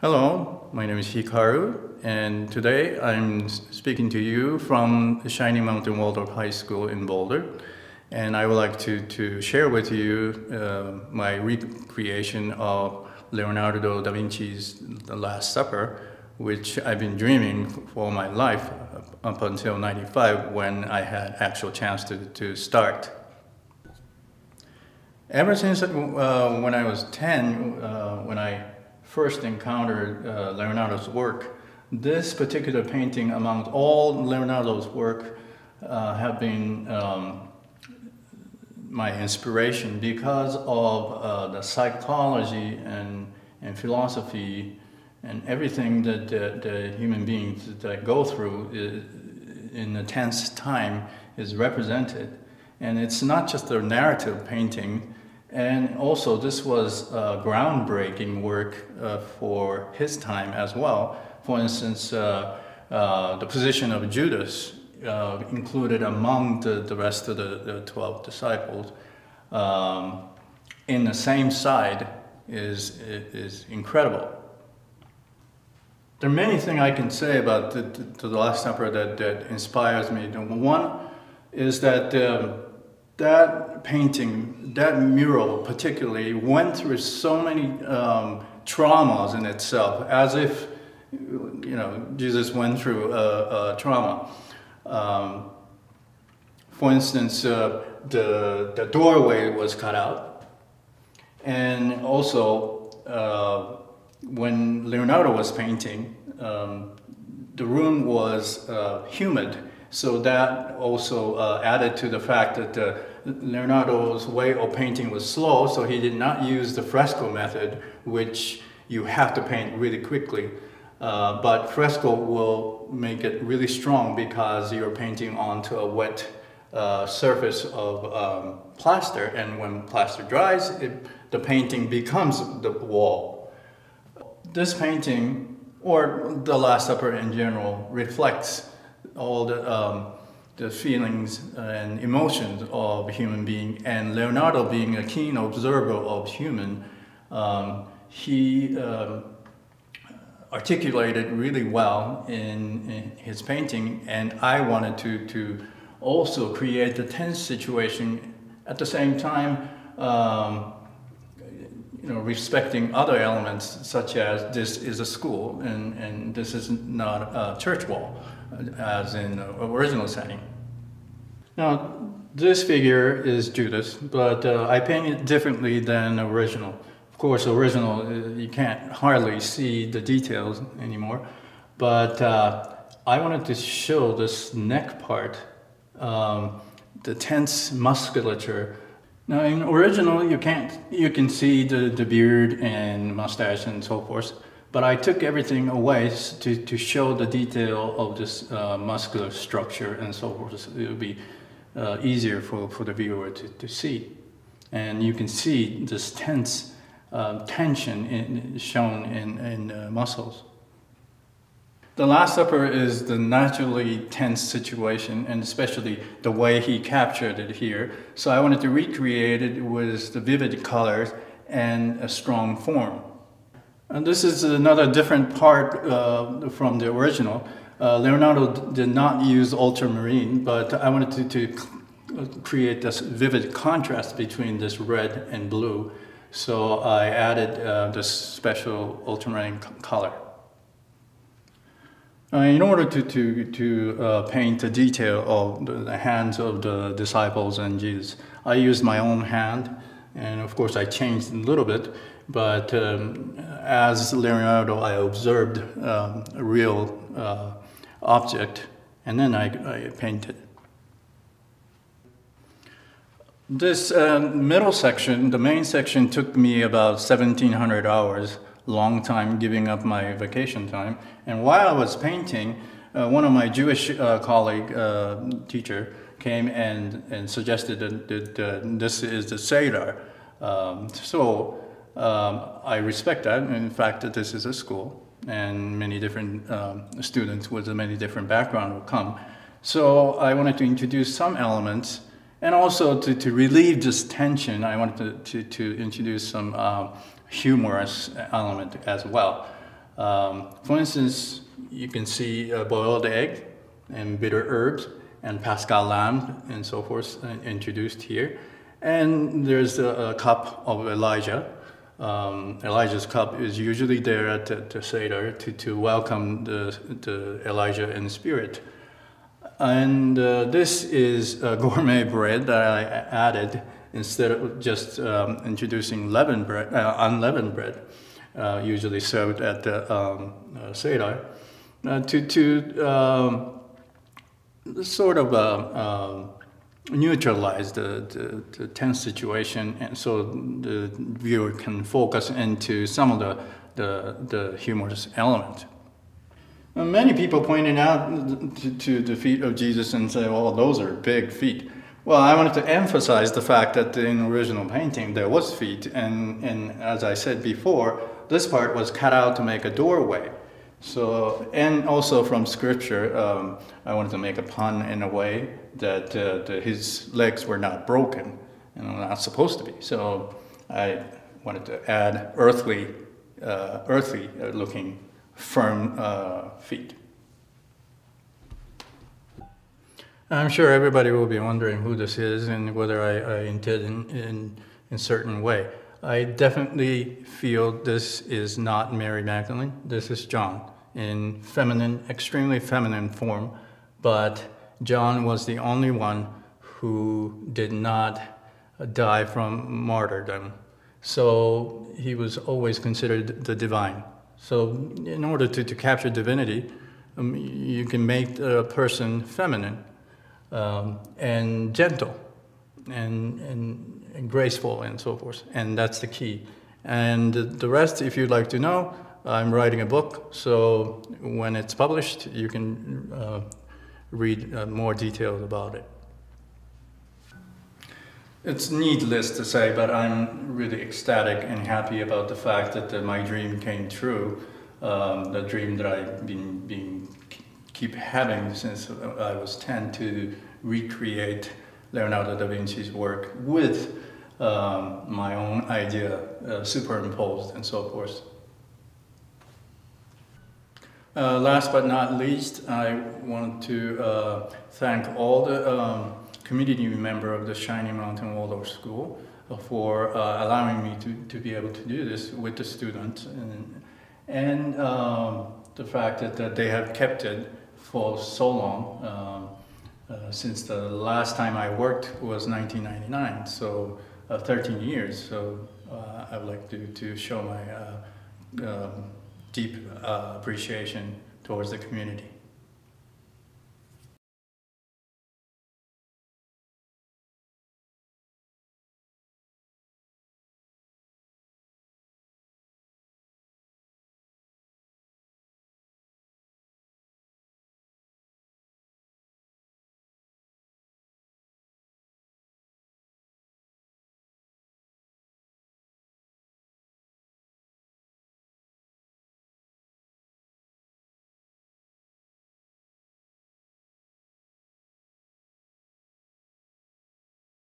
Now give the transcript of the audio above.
Hello, my name is Hikaru, and today I'm speaking to you from the Shining Mountain Waldorf High School in Boulder. And I would like to share with you my recreation of Leonardo da Vinci's The Last Supper, which I've been dreaming for my life up until '95 when I had actual chance to start. Ever since when I was 10, when I first encountered Leonardo's work, this particular painting among all Leonardo's work have been my inspiration because of the psychology and philosophy and everything that the human beings that go through in a tense time is represented. And it's not just a narrative painting, and also this was groundbreaking work for his time as well. For instance, the position of Judas included among the rest of the 12 disciples in the same side is incredible. There are many things I can say about the Last Supper that inspires me. One is that that painting, that mural particularly, went through so many traumas in itself, as if, Jesus went through a trauma. For instance, the doorway was cut out, and also when Leonardo was painting, the room was humid, so that also added to the fact that Leonardo's way of painting was slow, so he did not use the fresco method, which you have to paint really quickly. But fresco will make it really strong because you're painting onto a wet surface of plaster, and when plaster dries, the painting becomes the wall. This painting, or the Last Supper in general, reflects all the feelings and emotions of a human being, and Leonardo, being a keen observer of human, he articulated really well in his painting, and I wanted to also create the tense situation at the same time, respecting other elements, such as this is a school and this is not a church wall, as in the original setting. Now, this figure is Judas, but I paint it differently than original. Of course, original, you can't hardly see the details anymore, but I wanted to show this neck part, the tense musculature. Now, in original, you can see the beard and mustache and so forth, but I took everything away to show the detail of this muscular structure and so forth. So it would be easier for the viewer to see. And you can see this tension shown in muscles. The Last Supper is the naturally tense situation, and especially the way he captured it here. So I wanted to recreate it with the vivid colors and a strong form. And this is another different part from the original. Leonardo did not use ultramarine, but I wanted to create this vivid contrast between this red and blue. So I added this special ultramarine color. In order to paint the detail of the hands of the disciples and Jesus, I used my own hand, and of course I changed a little bit, but as Leonardo, I observed a real object, and then I painted. This middle section, the main section, took me about 1,700 hours. Long time, giving up my vacation time. And while I was painting, one of my Jewish colleague, teacher, came and suggested that this is the Seder. So I respect that. In fact, this is a school, and many different students with many different backgrounds will come. So I wanted to introduce some elements, and also to relieve this tension, I wanted to introduce some humorous element as well. For instance, you can see a boiled egg and bitter herbs and Pascal lamb and so forth introduced here. And there's a cup of Elijah. Elijah's cup is usually there at the Seder to welcome the Elijah in spirit. And this is gourmet bread that I added instead of just introducing unleavened bread, usually served at the Seder, to sort of neutralize the tense situation, and so the viewer can focus into some of the humorous element. Many people pointed out to the feet of Jesus and say, well, those are big feet. Well, I wanted to emphasize the fact that in the original painting there was feet, and as I said before, this part was cut out to make a doorway. So, and also from scripture, I wanted to make a pun in a way that his legs were not broken, and not supposed to be. So I wanted to add earthly looking firm feet. I'm sure everybody will be wondering who this is and whether I intend in a certain way. I definitely feel this is not Mary Magdalene. This is John in feminine, extremely feminine form, but John was the only one who did not die from martyrdom. So he was always considered the divine. So in order to capture divinity, you can make a person feminine and gentle and graceful and so forth. And that's the key. And the rest, if you'd like to know, I'm writing a book. So when it's published, you can read more details about it. It's needless to say, but I'm really ecstatic and happy about the fact that my dream came true. The dream that I've been keep having since I was 10 to recreate Leonardo da Vinci's work with my own idea superimposed and so forth. Last but not least, I want to thank all the community members of the Shining Mountain Waldorf School for allowing me to be able to do this with the students, and the fact that they have kept it for so long, since the last time I worked was 1999, so 13 years. So I would like to show my deep appreciation towards the community.